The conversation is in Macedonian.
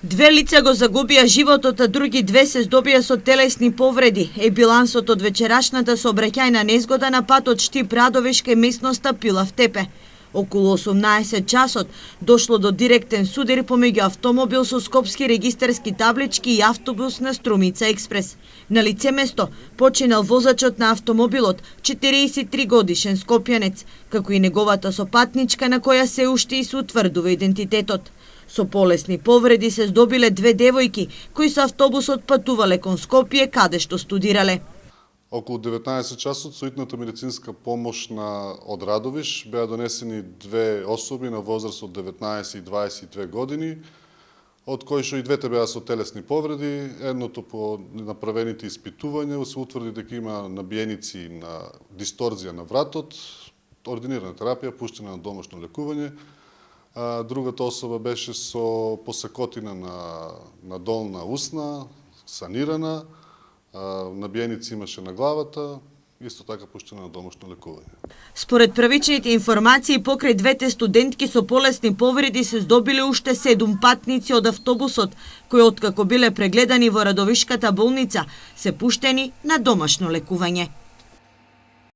2 лица го загубија животот, а други 2 се здобија со телесни повреди. Е билансот од вечерашната сообраќајна незгода на патот Штип-Радовиш кај местноста Пилав-Тепе. Околу 18 часот дошло до директен судир помеѓу автомобил со скопски регистарски таблички и автобус на Струмица Експрес. На лице место починал возачот на автомобилот, 43 годишен скопјанец, како и неговата сопатничка на која се уште и се утврдува идентитетот. Со полесни повреди се здобиле 2 девојки кои со автобусот патувале кон Скопје каде што студирале. Околу 19 часот со итната медицинска помош од Радовиш беа донесени 2 особи на возраст од 19 и 22 години, од кои што и двете беа со телесни повреди. Едното по направените испитувања се утврди дека има набиеници на дисторзија на вратот, ординирана терапија, пуштена на домашно лекување. Другата особа беше со посекотина на долна усна, санирана, набиеници имаше на главата, исто така пуштена на домашно лекување. Според првичните информации, покрај двете студентки со полесни повреди се здобиле уште 7 патници од автобусот, кои откако биле прегледани во Радовишката болница, се пуштени на домашно лекување.